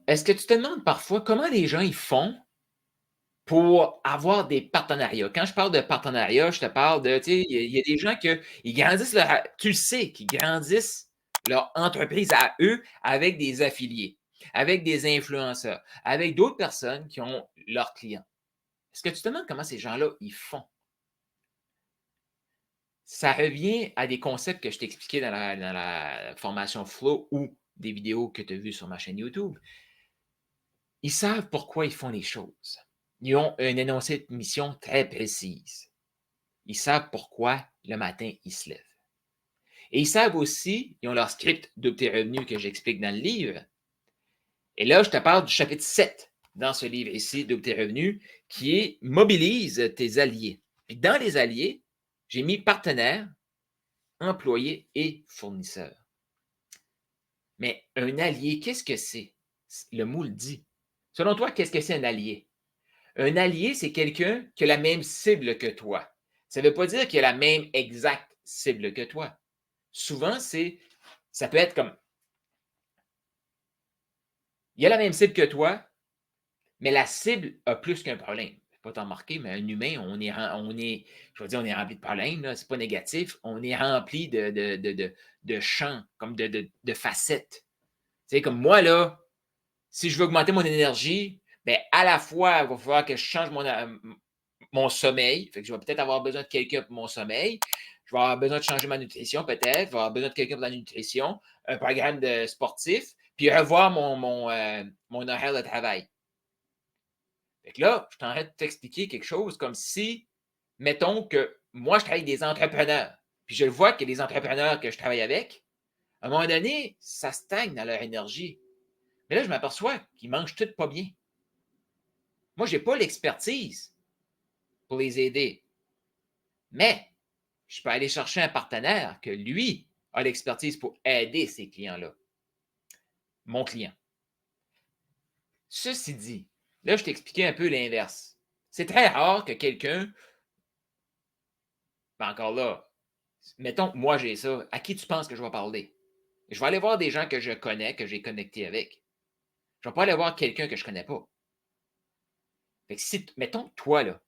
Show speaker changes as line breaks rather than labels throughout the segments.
Est-ce que tu te demandes parfois comment les gens ils font pour avoir des partenariats? Quand je parle de partenariat, je te parle de, tu sais, il y a des gens que ils grandissent leur tu le sais qu'ils grandissent leur entreprise à eux avec des affiliés, avec des influenceurs, avec d'autres personnes qui ont leurs clients. Est-ce que tu te demandes comment ces gens-là, ils font? Ça revient à des concepts que je t'ai expliqués dans la formation Flow ou des vidéos que tu as vues sur ma chaîne YouTube. Ils savent pourquoi ils font les choses. Ils ont un énoncé de mission très précise. Ils savent pourquoi le matin, ils se lèvent. Et ils savent aussi, ils ont leur script Double tes revenus que j'explique dans le livre. Et là, je te parle du chapitre 7 dans ce livre ici, Double tes revenus, qui est Mobilise tes alliés. Puis dans les alliés, j'ai mis partenaires, employés et fournisseurs. Mais un allié, qu'est-ce que c'est? Le mot le dit. Selon toi, qu'est-ce que c'est un allié? Un allié, c'est quelqu'un qui a la même cible que toi. Ça ne veut pas dire qu'il a la même exacte cible que toi. Souvent, ça peut être comme, il a la même cible que toi, mais la cible a plus qu'un problème. Je ne vais pas t'en marquer, mais un humain, je veux dire, on est rempli de problèmes, ce n'est pas négatif, on est rempli de champs, comme de facettes. Tu sais, comme moi, là, si je veux augmenter mon énergie, bien, à la fois, il va falloir que je change mon sommeil. Fait que je vais peut-être avoir besoin de quelqu'un pour mon sommeil. Je vais avoir besoin de changer ma nutrition, peut-être. Je vais avoir besoin de quelqu'un pour la nutrition, un programme de sportif, puis revoir mon horaire de travail. Fait que là, je t'arrête de t'expliquer quelque chose comme si, mettons que moi, je travaille avec des entrepreneurs, puis je vois que les entrepreneurs que je travaille avec, à un moment donné, ça stagne dans leur énergie. Mais là, je m'aperçois qu'ils mangent tout pas bien. Moi, je n'ai pas l'expertise pour les aider. Mais je peux aller chercher un partenaire que lui a l'expertise pour aider ces clients-là. Mon client. Ceci dit, là, je t'expliquais un peu l'inverse. C'est très rare que quelqu'un, ben encore là, mettons que moi j'ai ça, à qui tu penses que je vais parler? Je vais aller voir des gens que je connais, que j'ai connecté avec. Je ne vais pas aller voir quelqu'un que je ne connais pas. Fait que si, mettons que toi, là,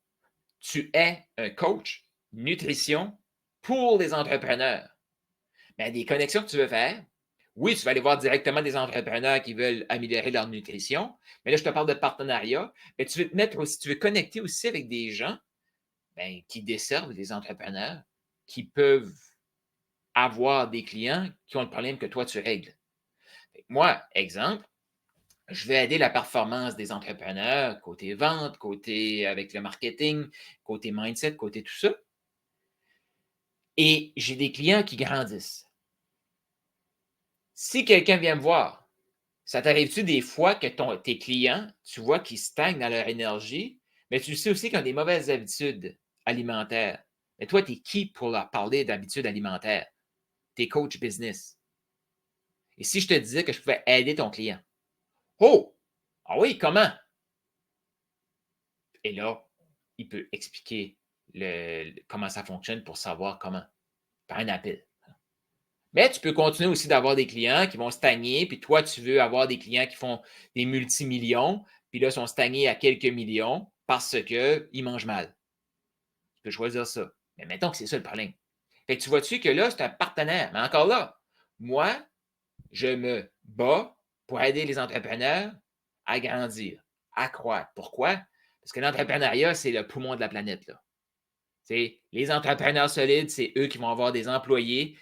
tu es un coach nutrition pour les entrepreneurs. Bien, des connexions que tu veux faire, oui, tu vas aller voir directement des entrepreneurs qui veulent améliorer leur nutrition, mais là, je te parle de partenariat. Mais tu veux te mettre aussi, tu veux connecter aussi avec des gens bien, qui desservent des entrepreneurs, qui peuvent avoir des clients qui ont le problème que toi, tu règles. Moi, exemple, je vais aider la performance des entrepreneurs, côté vente, côté avec le marketing, côté mindset, côté tout ça. Et j'ai des clients qui grandissent. Si quelqu'un vient me voir, ça t'arrive-tu des fois que tes clients, tu vois qu'ils stagnent dans leur énergie, mais tu sais aussi qu'ils ont des mauvaises habitudes alimentaires. Mais toi, tu es qui pour leur parler d'habitudes alimentaires? Tu es coach business. Et si je te disais que je pouvais aider ton client? Oh! Ah oui, comment? Et là, il peut expliquer comment ça fonctionne pour savoir comment, par un appel. Mais tu peux continuer aussi d'avoir des clients qui vont stagner, puis toi, tu veux avoir des clients qui font des multimillions, puis là, sont stagnés à quelques millions parce qu'ils mangent mal. Tu peux choisir ça. Mais mettons que c'est ça le problème. Fait que tu vois-tu que là, c'est un partenaire. Mais encore là, moi, je me bats pour aider les entrepreneurs à grandir, à croître. Pourquoi? Parce que l'entrepreneuriat, c'est le poumon de la planète, là. Les entrepreneurs solides, c'est eux qui vont avoir des employés,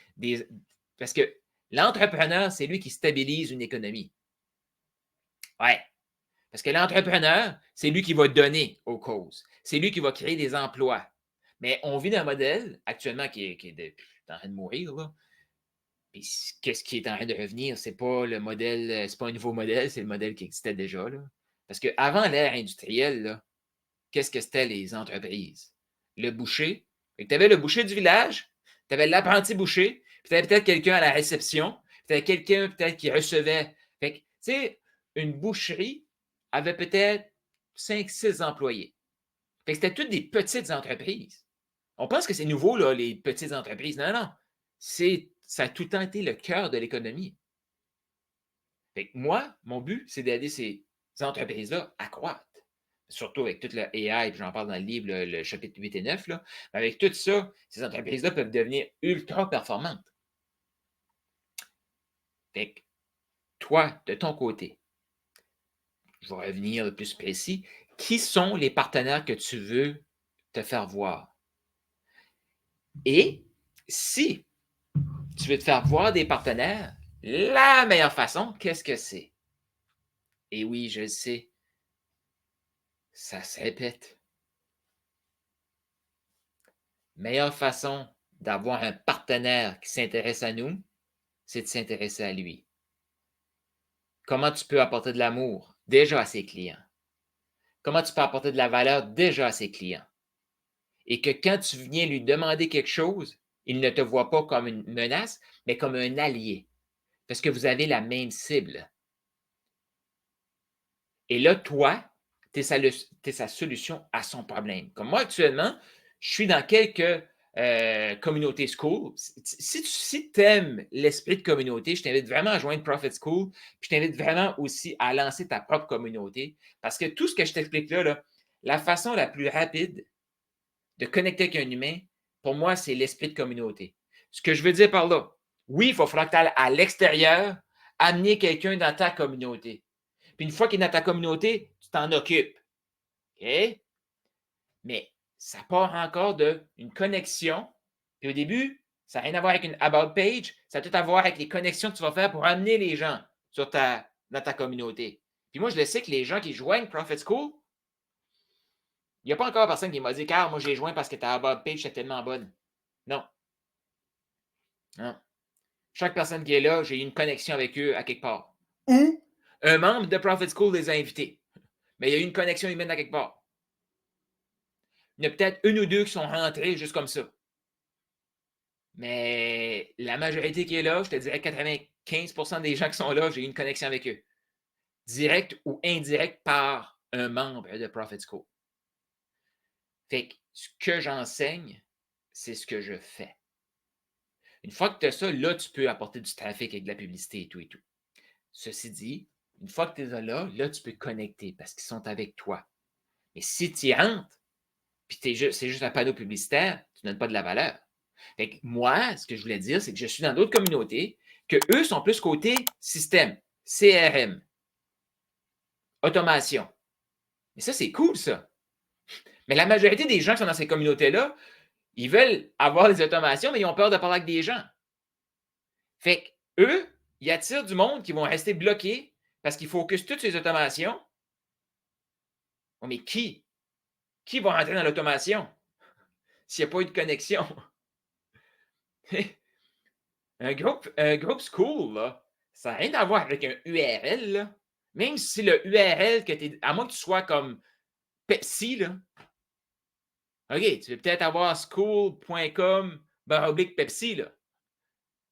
parce que l'entrepreneur, c'est lui qui stabilise une économie. Ouais. Parce que l'entrepreneur, c'est lui qui va donner aux causes. C'est lui qui va créer des emplois. Mais on vit dans un modèle actuellement qui est en train de mourir. Là. Puis qu'est-ce qui est en train de revenir? C'est pas le modèle, c'est pas un nouveau modèle, c'est le modèle qui existait déjà. Là. Parce qu'avant l'ère industrielle, là, qu'est-ce que c'était les entreprises? Le boucher. Tu avais le boucher du village, tu avais l'apprenti boucher, puis tu avais peut-être quelqu'un à la réception, puis tu avais quelqu'un peut-être qui recevait. Fait que, tu sais, une boucherie avait peut-être 5, 6 employés. Fait que c'était toutes des petites entreprises. On pense que c'est nouveau, là, les petites entreprises. Non, non. Ça a tout le temps été le cœur de l'économie. Fait que moi, mon but, c'est d'aider ces entreprises-là à croître. Surtout avec tout le AI, puis j'en parle dans le livre, le chapitre 8 et 9. Là. Mais avec tout ça, ces entreprises-là peuvent devenir ultra performantes. Fait que toi, de ton côté, je vais revenir le plus précis. Qui sont les partenaires que tu veux te faire voir? Et si tu veux te faire voir des partenaires, la meilleure façon, qu'est-ce que c'est? Et oui, je le sais, ça se répète. Meilleure façon d'avoir un partenaire qui s'intéresse à nous, c'est de s'intéresser à lui. Comment tu peux apporter de l'amour déjà à ses clients? Comment tu peux apporter de la valeur déjà à ses clients? Et que quand tu viens lui demander quelque chose, il ne te voit pas comme une menace, mais comme un allié. Parce que vous avez la même cible. Et là, toi, tu es sa solution à son problème. Comme moi, actuellement, je suis dans quelques communautés school. Si tu aimes l'esprit de communauté, je t'invite vraiment à joindre Profit School. Puis je t'invite vraiment aussi à lancer ta propre communauté. Parce que tout ce que je t'explique là, la façon la plus rapide de connecter avec un humain, pour moi, c'est l'esprit de communauté. Ce que je veux dire par là, oui, il va falloir que tu ailles à l'extérieur, amener quelqu'un dans ta communauté. Puis une fois qu'il est dans ta communauté, tu t'en occupes. OK? Mais ça part encore d'une connexion. Puis au début, ça n'a rien à voir avec une About page, ça a tout à voir avec les connexions que tu vas faire pour amener les gens dans ta communauté. Puis moi, je le sais que les gens qui joignent Profit School, il n'y a pas encore personne qui m'a dit, Carl, moi, je les joins parce que ta About page est tellement bonne. Non. Non. Chaque personne qui est là, j'ai une connexion avec eux à quelque part. Ou un membre de Profit School les a invités. Mais il y a eu une connexion humaine à quelque part. Il y en a peut-être une ou deux qui sont rentrés juste comme ça. Mais la majorité qui est là, je te dirais 95% des gens qui sont là, j'ai eu une connexion avec eux. Direct ou indirect par un membre de Profit School. Fait que ce que j'enseigne, c'est ce que je fais. Une fois que tu as ça, là, tu peux apporter du trafic avec de la publicité et tout et tout. Ceci dit, une fois que tu es là, tu peux connecter parce qu'ils sont avec toi. Mais si tu y rentres, puis c'est juste un panneau publicitaire, tu ne donnes pas de la valeur. Fait que moi, ce que je voulais dire, c'est que je suis dans d'autres communautés que eux sont plus côté système, CRM, automation. Mais ça, c'est cool, ça. Mais la majorité des gens qui sont dans ces communautés-là, ils veulent avoir des automations, mais ils ont peur de parler avec des gens. Fait que eux, ils attirent du monde qui vont rester bloqués parce qu'ils focusent toutes ces automations. Oh, mais qui? Qui va rentrer dans l'automation s'il n'y a pas eu de connexion? un groupe school, là, ça n'a rien à voir avec un URL. Là. Même si le URL, à moins que tu sois comme Pepsi, là. OK, tu veux peut-être avoir school.com/Pepsi, là.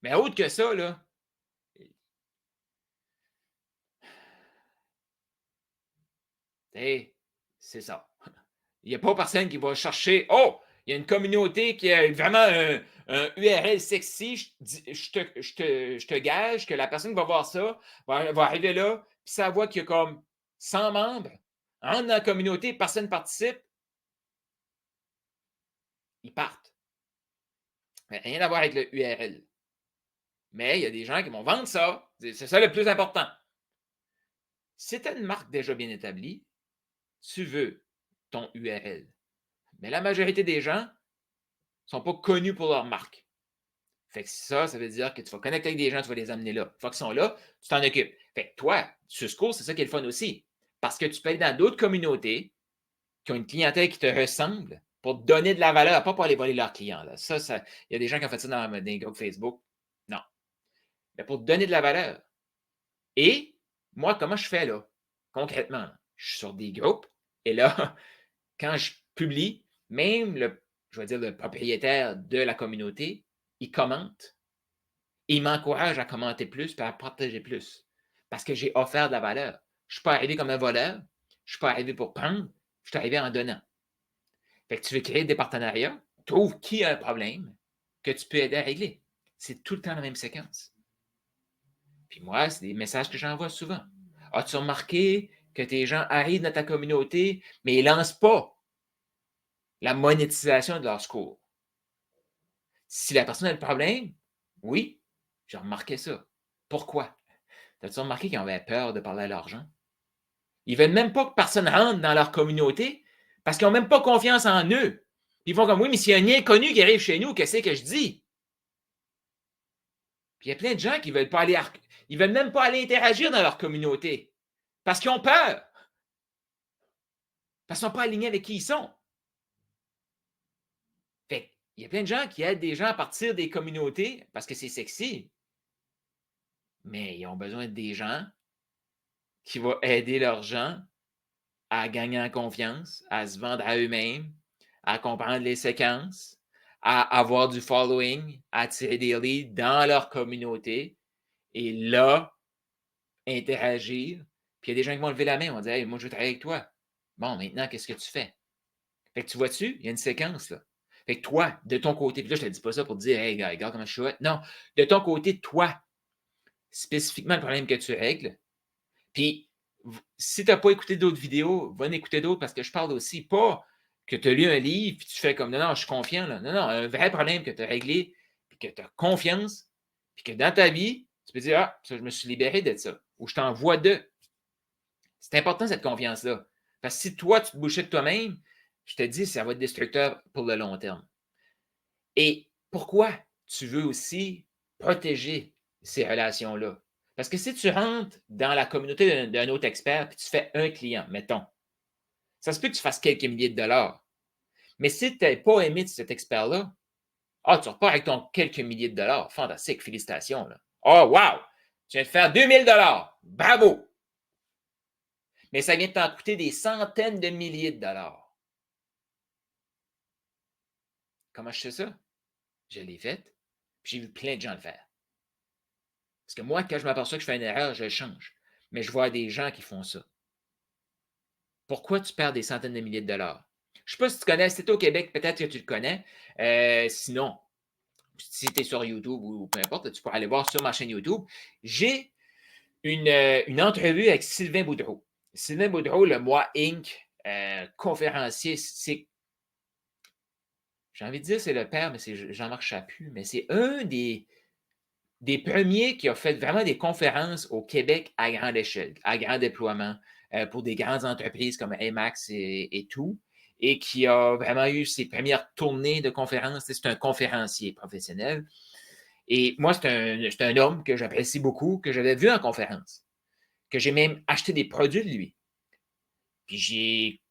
Mais autre que ça, là, c'est ça. Il n'y a pas personne qui va chercher. Oh, il y a une communauté qui a vraiment un URL sexy. Je te gage que la personne qui va voir ça va arriver là, puis ça voit qu'il y a comme 100 membres. Entre dans la communauté, personne ne participe. Ils partent. Rien à voir avec le URL. Mais il y a des gens qui vont vendre ça. C'est ça le plus important. Si tu as une marque déjà bien établie, tu veux ton URL. Mais la majorité des gens ne sont pas connus pour leur marque. Fait que ça veut dire que tu vas connecter avec des gens, tu vas les amener là. Une fois qu'ils sont là, tu t'en occupes. Fait que toi, sur ce cours, c'est ça qui est le fun aussi. Parce que tu peux aller dans d'autres communautés qui ont une clientèle qui te ressemble pour te donner de la valeur, pas pour aller voler leurs clients. Là. Ça, il y a des gens qui ont fait ça dans des groupes Facebook. Non. Mais pour te donner de la valeur. Et moi, comment je fais là? Concrètement, je suis sur des groupes et là, quand je publie, même je vais dire le propriétaire de la communauté, il commente. Il m'encourage à commenter plus et à partager plus. Parce que j'ai offert de la valeur. Je ne suis pas arrivé comme un voleur. Je ne suis pas arrivé pour prendre. Je suis arrivé en donnant. Fait que tu veux créer des partenariats, trouve qui a un problème que tu peux aider à régler. C'est tout le temps la même séquence. Puis moi, c'est des messages que j'envoie souvent. As-tu remarqué que tes gens arrivent dans ta communauté, mais ils ne lancent pas la monétisation de leur score? Si la personne a le problème, oui, j'ai remarqué ça. Pourquoi? As-tu remarqué qu'ils avaient peur de parler à l'argent? Ils ne veulent même pas que personne rentre dans leur communauté parce qu'ils n'ont même pas confiance en eux. Ils vont comme, oui, mais s'il y a un inconnu qui arrive chez nous, qu'est-ce que je dis? Puis il y a plein de gens qui veulent pas aller, ils veulent même pas aller interagir dans leur communauté parce qu'ils ont peur. Parce qu'ils ne sont pas alignés avec qui ils sont. Fait il y a plein de gens qui aident des gens à partir des communautés parce que c'est sexy. Mais ils ont besoin des gens qui vont aider leurs gens à gagner en confiance, à se vendre à eux-mêmes, à comprendre les séquences, à avoir du following, à attirer des leads dans leur communauté et là, interagir. Puis il y a des gens qui vont lever la main, vont dire hey, moi, je veux travailler avec toi. Bon, maintenant, qu'est-ce que tu fais? Fait que tu vois-tu, il y a une séquence là. Fait que toi, de ton côté, puis là, je ne te dis pas ça pour te dire hey, gars, regarde comment je suis hot. Non, de ton côté, toi, spécifiquement le problème que tu règles. Puis, si tu n'as pas écouté d'autres vidéos, va en écouter d'autres parce que je parle aussi pas que tu as lu un livre et tu fais comme non, non, je suis confiant. Là. Non, non, un vrai problème que tu as réglé, puis que tu as confiance, puis que dans ta vie, tu peux dire ah, ça, je me suis libéré de ça, ou je t'envoie de. C'est important cette confiance-là. Parce que si toi, tu te bouchais de toi-même, je te dis, ça va être destructeur pour le long terme. Et pourquoi tu veux aussi protéger ces relations-là? Parce que si tu rentres dans la communauté d'un autre expert et tu fais un client, mettons, ça se peut que tu fasses quelques milliers de dollars. Mais si tu n'es pas aimé de cet expert-là, tu repars avec ton quelques milliers de dollars. Fantastique, félicitations. Là. Oh, wow! Tu viens de faire 2000 dollars. Bravo! Mais ça vient de t'en coûter des centaines de milliers de dollars. Comment je sais ça? Je l'ai fait, puis j'ai vu plein de gens le faire. Parce que moi, quand je m'aperçois que je fais une erreur, je change. Mais je vois des gens qui font ça. Pourquoi tu perds des centaines de milliers de dollars? Je ne sais pas si tu connais, si tu es au Québec, peut-être que tu le connais. Sinon, si tu es sur YouTube ou peu importe, tu pourras aller voir sur ma chaîne YouTube. J'ai une entrevue avec Sylvain Boudreau. Sylvain Boudreau, le Moi Inc., conférencier, c'est, j'ai envie de dire c'est le père, mais c'est Jean-Marc Chaput, mais c'est un des premiers qui a fait vraiment des conférences au Québec à grande échelle, à grand déploiement, pour des grandes entreprises comme Amax et tout, et qui a vraiment eu ses premières tournées de conférences. C'est un conférencier professionnel. Et moi, c'est un homme que j'apprécie beaucoup, que j'avais vu en conférence, que j'ai même acheté des produits de lui. Puis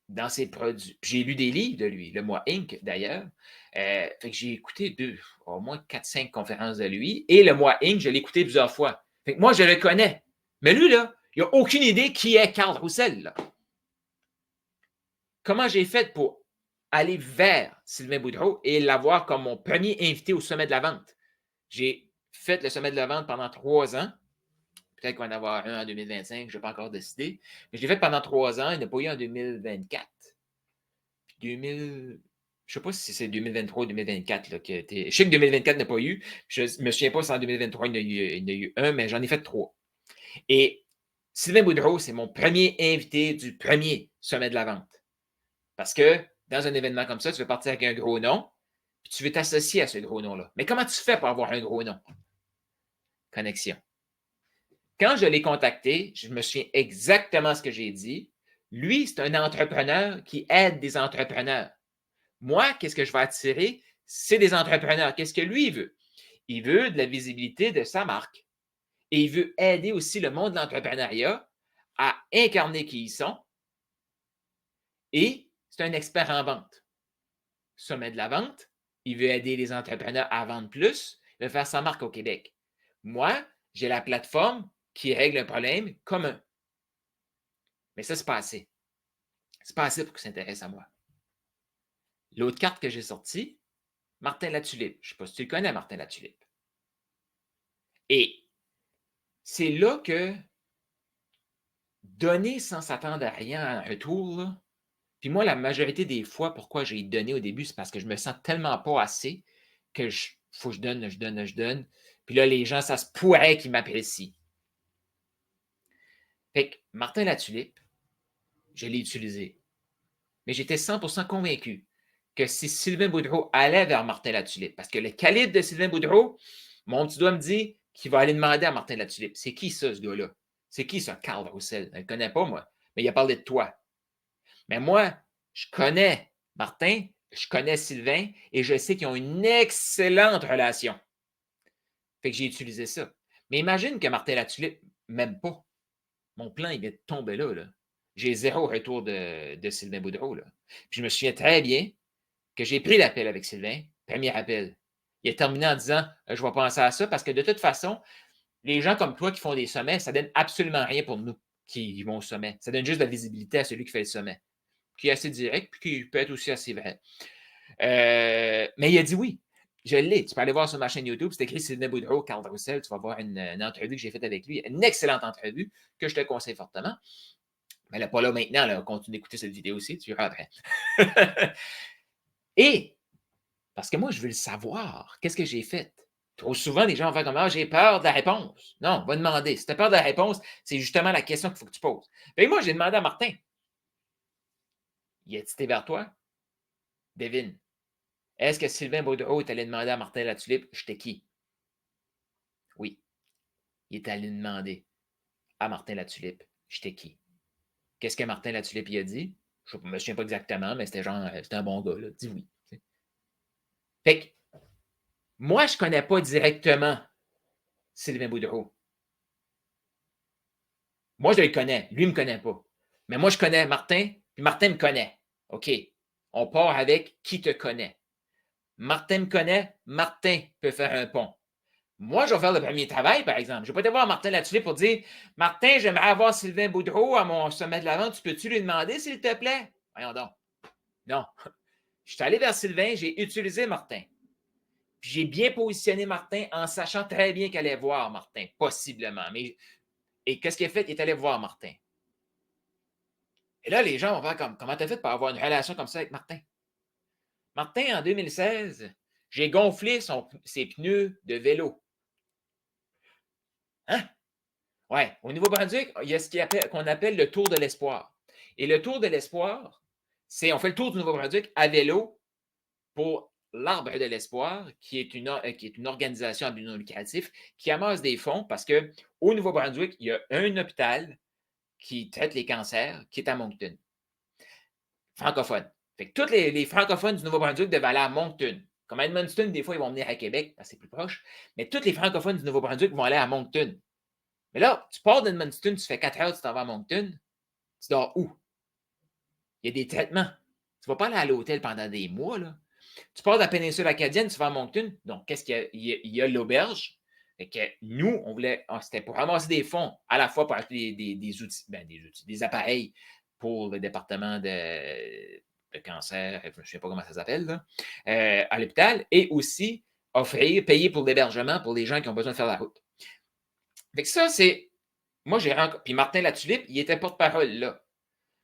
dans ses produits, j'ai lu des livres de lui, le Moi Inc. d'ailleurs. Fait que j'ai écouté au moins 4-5 conférences de lui. Et le Moi Inc., je l'ai écouté plusieurs fois. Fait que moi, je le connais. Mais lui, là, il n'a aucune idée qui est Carl Roussel. Là. Comment j'ai fait pour aller vers Sylvain Boudreau et l'avoir comme mon premier invité au sommet de la vente? J'ai fait le sommet de la vente pendant 3 ans. Peut-être qu'on va en avoir un en 2025, je n'ai pas encore décidé. Mais je l'ai fait pendant 3 ans. Il n'y en a pas eu en 2024. 2000, je ne sais pas si c'est 2023 ou 2024 là, qui a été. Je sais que 2024 n'a pas eu. Je ne me souviens pas si en 2023 il y en a eu un, mais j'en ai fait 3. Et Sylvain Boudreau, c'est mon premier invité du premier sommet de la vente. Parce que dans un événement comme ça, tu veux partir avec un gros nom, puis tu veux t'associer à ce gros nom-là. Mais comment tu fais pour avoir un gros nom? Connexion. Quand je l'ai contacté, je me souviens exactement ce que j'ai dit. Lui, c'est un entrepreneur qui aide des entrepreneurs. Moi, qu'est-ce que je vais attirer? C'est des entrepreneurs. Qu'est-ce que lui veut? Il veut de la visibilité de sa marque. Et il veut aider aussi le monde de l'entrepreneuriat à incarner qui ils sont. Et c'est un expert en vente. Sommet de la vente, il veut aider les entrepreneurs à vendre plus, il veut faire sa marque au Québec. Moi, j'ai la plateforme qui règle un problème commun. Mais ça, c'est pas assez. C'est pas assez pour qu'il s'intéresse à moi. L'autre carte que j'ai sortie, Martin Latulippe. Je ne sais pas si tu le connais, Martin Latulippe. Et c'est là que donner sans s'attendre à rien en retour, là, puis moi, la majorité des fois, pourquoi j'ai donné au début, c'est parce que je me sens tellement pas assez que faut que je donne. Puis là, les gens, ça se pourrait qu'ils m'apprécient. Fait que Martin Latulippe, je l'ai utilisé. Mais j'étais 100% convaincu que si Sylvain Boudreau allait vers Martin Latulippe, parce que le calibre de Sylvain Boudreau, mon petit doigt me dit qu'il va aller demander à Martin Latulippe. C'est qui ça, ce gars-là? C'est qui ça, Carl Roussel? Je ne le connais pas, moi. Mais il a parlé de toi. Mais moi, je connais Martin, je connais Sylvain et je sais qu'ils ont une excellente relation. Fait que j'ai utilisé ça. Mais imagine que Martin Latulippe ne m'aime pas. Mon plan, il vient de tomber là. J'ai 0 retour de Sylvain Boudreau. Là. Puis je me souviens très bien que j'ai pris l'appel avec Sylvain, premier appel. Il a terminé en disant je vais penser à ça parce que de toute façon, les gens comme toi qui font des sommets, ça ne donne absolument rien pour nous qui vont au sommet. Ça donne juste de la visibilité à celui qui fait le sommet, qui est assez direct, puis qui peut être aussi assez vrai. Mais il a dit oui. Je l'ai. Tu peux aller voir sur ma chaîne YouTube. C'est écrit Sylvain Boudreau, Carl Roussel. Tu vas voir une entrevue que j'ai faite avec lui. Une excellente entrevue que je te conseille fortement. Mais elle n'est pas là maintenant. Là. Continue d'écouter cette vidéo aussi. Tu verras après. Et, parce que moi, je veux le savoir. Qu'est-ce que j'ai fait? Trop souvent, les gens vont faire comme j'ai peur de la réponse. Non, va demander. Si tu as peur de la réponse, c'est justement la question qu'il faut que tu poses. Et moi, j'ai demandé à Martin. Il a tité vers toi? Devine. Est-ce que Sylvain Boudreau est allé demander à Martin Latulippe, j'étais qui? Oui. Il est allé demander à Martin Latulippe, j'étais qui? Qu'est-ce que Martin Latulippe y a dit? Je ne me souviens pas exactement, mais c'était genre, c'était un bon gars, là. Dis oui. Fait que, moi, je ne connais pas directement Sylvain Boudreau. Moi, je le connais. Lui ne me connaît pas. Mais moi, je connais Martin, puis Martin me connaît. OK. On part avec qui te connaît. Martin me connaît, Martin peut faire un pont. Moi, je vais faire le premier travail, par exemple. Je ne vais pas aller voir Martin Latulippe pour dire Martin, j'aimerais avoir Sylvain Boudreau à mon sommet de la vente. Tu peux-tu lui demander, s'il te plaît? Voyons donc. Non. Je suis allé vers Sylvain, j'ai utilisé Martin. Puis j'ai bien positionné Martin en sachant très bien qu'il allait voir Martin, possiblement. Et qu'est-ce qu'il a fait? Il est allé voir Martin. Et là, les gens vont faire comme comment tu as fait pour avoir une relation comme ça avec Martin? Martin, en 2016, j'ai gonflé ses pneus de vélo. Hein? Oui, au Nouveau-Brunswick, il y a ce qu'on appelle le Tour de l'Espoir. Et le Tour de l'Espoir, on fait le tour du Nouveau-Brunswick à vélo pour l'Arbre de l'Espoir, qui est une organisation à but non lucratif qui amasse des fonds parce qu'au Nouveau-Brunswick, il y a un hôpital qui traite les cancers qui est à Moncton. Francophone. Fait que tous les francophones du Nouveau-Brunswick devaient aller à Moncton. Comme à Edmundston, des fois, ils vont venir à Québec parce que c'est plus proche. Mais tous les francophones du Nouveau-Brunswick vont aller à Moncton. Mais là, tu pars d'Edmundston, tu fais 4 heures, tu t'en vas à Moncton. Tu dors où? Il y a des traitements. Tu ne vas pas aller à l'hôtel pendant des mois. Là. Tu pars de la péninsule acadienne, tu vas à Moncton. Donc, qu'est-ce qu'il y a? Il y a l'auberge. Fait que nous, c'était pour ramasser des fonds, à la fois pour acheter des outils, des appareils pour le département de cancer, je ne sais pas comment ça s'appelle, là, à l'hôpital, et aussi payer pour l'hébergement pour les gens qui ont besoin de faire la route. Fait que ça, c'est. Moi, j'ai rencontré. Puis Martin Latulippe, il était porte-parole là.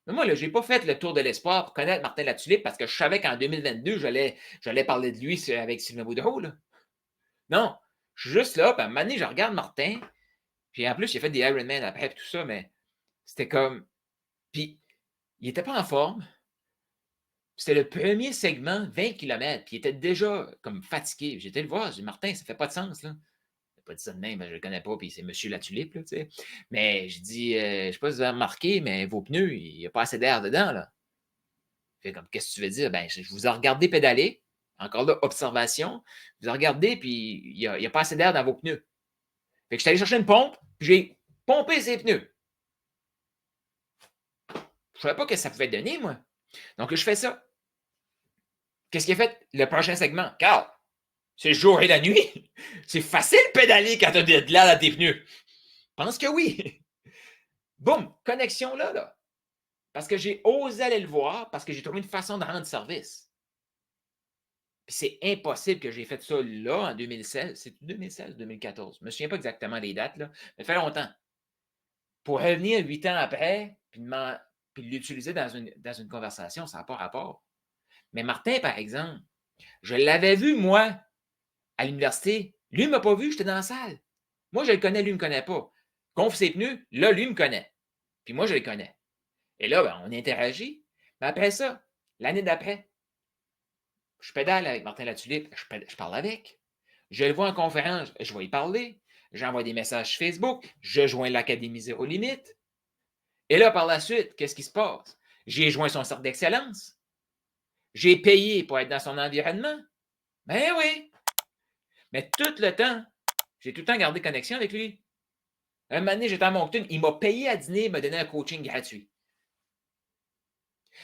Mais moi, je n'ai pas fait le tour de l'espoir pour connaître Martin Latulippe parce que je savais qu'en 2022, j'allais parler de lui avec Sylvain Boudreau. Là. Non, je suis juste là, puis à un moment donné, je regarde Martin, puis en plus, il a fait des Ironman après, et tout ça, mais c'était comme. Puis, il n'était pas en forme. C'était le premier segment, 20 km, puis il était déjà comme fatigué. J'étais le voir, j'ai dit Martin, ça fait pas de sens, là. Il n'a pas dit ça de même, je le connais pas, puis c'est Monsieur Latulippe, là, tu sais. Mais je dis, je ne sais pas si vous avez remarqué, mais vos pneus, il n'y a pas assez d'air dedans, là. Fait comme, qu'est-ce que tu veux dire? Ben, je vous ai regardé pédaler. Encore là, observation. Je vous ai regardé, puis il n'y a pas assez d'air dans vos pneus. Fait que je suis allé chercher une pompe, puis j'ai pompé ses pneus. Je ne savais pas ce que ça pouvait donner, moi. Donc, je fais ça. Qu'est-ce qu'il a fait? Le prochain segment. Carl, c'est le jour et la nuit. C'est facile de pédaler quand tu as de l'air dans tes pneus. Je pense que oui. Boum, connexion là, là. Parce que j'ai osé aller le voir, parce que j'ai trouvé une façon de rendre service. C'est impossible que j'ai fait ça là, en 2016. C'est 2016 ou 2014? Je ne me souviens pas exactement des dates, là. Mais ça fait longtemps. Pour revenir 8 ans après, puis l'utiliser dans une conversation, ça n'a pas rapport. Mais Martin, par exemple, je l'avais vu, moi, à l'université, Lui ne m'a pas vu, j'étais dans la salle. Moi, je le connais, lui ne me connaît pas. Gonfle ses pneus, là, lui me connaît. Puis moi, je le connais. Et là, ben, on interagit. Mais après ça, l'année d'après, je pédale avec Martin Latulippe, je parle avec. Je le vois en conférence, je vais y parler. J'envoie des messages sur Facebook. Je joins l'Académie Zéro Limite. Et là, par la suite, qu'est-ce qui se passe? J'ai joint son cercle d'excellence. J'ai payé pour être dans son environnement. Ben oui! Mais tout le temps, j'ai tout le temps gardé connexion avec lui. Un moment donné, j'étais à Moncton, il m'a payé à dîner, il m'a donné un coaching gratuit.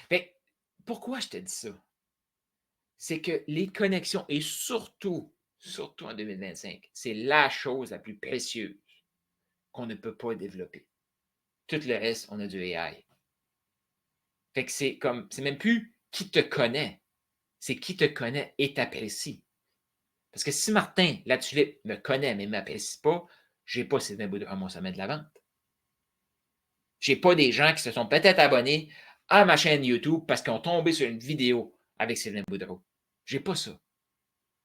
Fait, pourquoi je te dis ça? C'est que les connexions, et surtout en 2025, c'est la chose la plus précieuse qu'on ne peut pas développer. Tout le reste, on a du AI. Fait que c'est même plus qui te connaît, c'est qui te connaît et t'apprécie. Parce que si Martin Latulippe me connaît mais ne m'apprécie pas, je n'ai pas Sylvain Boudreau à mon sommet de la vente. Je n'ai pas des gens qui se sont peut-être abonnés à ma chaîne YouTube parce qu'ils ont tombé sur une vidéo avec Sylvain Boudreau. Je n'ai pas ça.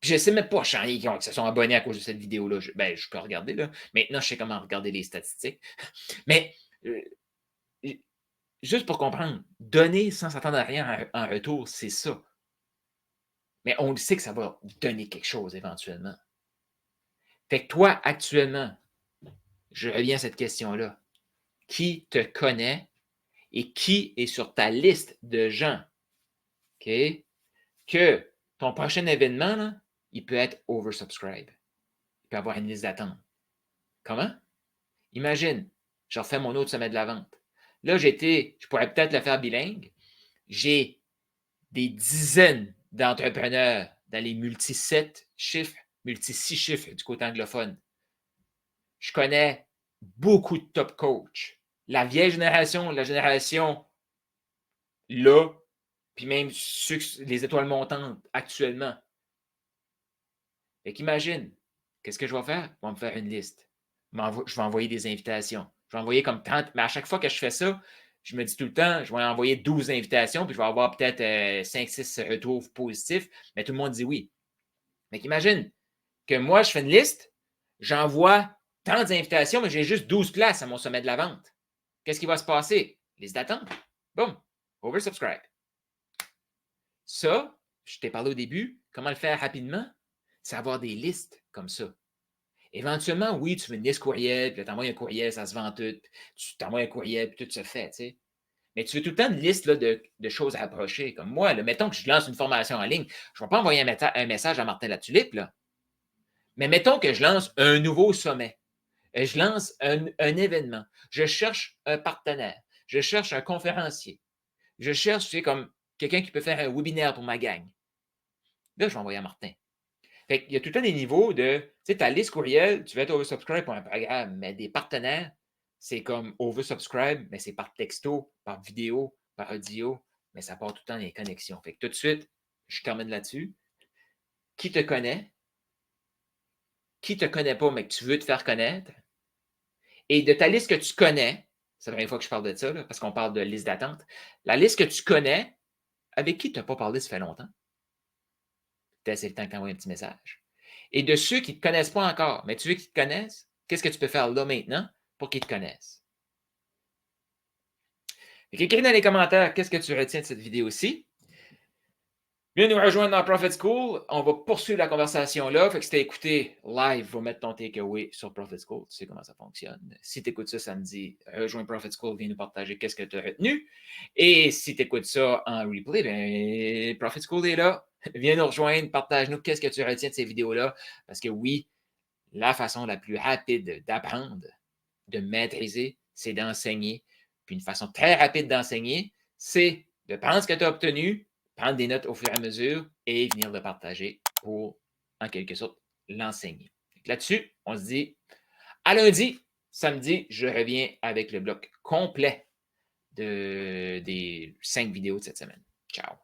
Puis je ne sais même pas, qui se sont abonnés à cause de cette vidéo-là. Je peux regarder, là. Maintenant, je sais comment regarder les statistiques. Mais juste pour comprendre, donner sans s'attendre à rien en retour, c'est ça. Mais on le sait que ça va donner quelque chose éventuellement. Fait que toi, actuellement, je reviens à cette question-là. Qui te connaît et qui est sur ta liste de gens, OK, que ton prochain événement, là, il peut être oversubscribe. Il peut avoir une liste d'attente. Comment? Imagine, je refais mon autre sommet de la vente. Là, je pourrais peut-être le faire bilingue. J'ai des dizaines d'entrepreneurs dans les multi-6 chiffres du côté anglophone. Je connais beaucoup de top coachs. La vieille génération, la génération là, puis même les étoiles montantes actuellement. Fait qu'imagine, qu'est-ce que je vais faire? Je vais me faire une liste. Je vais envoyer des invitations. Je vais envoyer comme 30, mais à chaque fois que je fais ça, je me dis tout le temps, je vais envoyer 12 invitations, puis je vais avoir peut-être 5-6 retours positifs, mais tout le monde dit oui. Fait qu'imagine que moi, je fais une liste, j'envoie tant d'invitations, mais j'ai juste 12 places à mon sommet de la vente. Qu'est-ce qui va se passer? Liste d'attente. Boum! Oversubscribe. Ça, je t'ai parlé au début, comment le faire rapidement? C'est avoir des listes comme ça. Éventuellement, oui, tu veux une liste courriel, puis tu envoies un courriel, ça se vend tout. Tu t'envoies un courriel, puis tout se fait, tu sais. Mais tu veux tout le temps une liste là, de choses à approcher. Comme moi, là, mettons que je lance une formation en ligne, je ne vais pas envoyer un message à Martin Latulippe, là. Mais mettons que je lance un nouveau sommet. Je lance un événement. Je cherche un partenaire. Je cherche un conférencier. Je cherche, tu sais, comme quelqu'un qui peut faire un webinaire pour ma gang. Là, je vais envoyer à Martin. Fait qu'il y a tout le temps des niveaux de, tu sais, ta liste courriel, tu vas être oversubscribe pour un programme, mais des partenaires, c'est comme oversubscribe, mais c'est par texto, par vidéo, par audio, mais ça part tout le temps des connexions. Fait que tout de suite, je termine là-dessus. Qui te connaît? Qui te connaît pas, mais que tu veux te faire connaître? Et de ta liste que tu connais, c'est la première fois que je parle de ça, là, parce qu'on parle de liste d'attente. La liste que tu connais, avec qui tu n'as pas parlé, ça fait longtemps. C'est le temps que tu envoies un petit message. Et de ceux qui ne te connaissent pas encore, mais tu veux qu'ils te connaissent, qu'est-ce que tu peux faire là maintenant pour qu'ils te connaissent? Écris dans les commentaires qu'est-ce que tu retiens de cette vidéo-ci. Viens nous rejoindre dans Profit School. On va poursuivre la conversation là. Fait que si tu as écouté live, va mettre ton takeaway sur Profit School. Tu sais comment ça fonctionne. Si tu écoutes ça samedi, rejoins Profit School, viens nous partager qu'est-ce que tu as retenu. Et si tu écoutes ça en replay, bien, Profit School est là. Viens nous rejoindre, partage-nous qu'est-ce que tu retiens de ces vidéos-là. Parce que oui, la façon la plus rapide d'apprendre, de maîtriser, c'est d'enseigner. Puis une façon très rapide d'enseigner, c'est de prendre ce que tu as obtenu, prendre des notes au fur et à mesure et venir le partager pour, en quelque sorte, l'enseigner. Là-dessus, on se dit à lundi, samedi, je reviens avec le bloc complet des 5 vidéos de cette semaine. Ciao!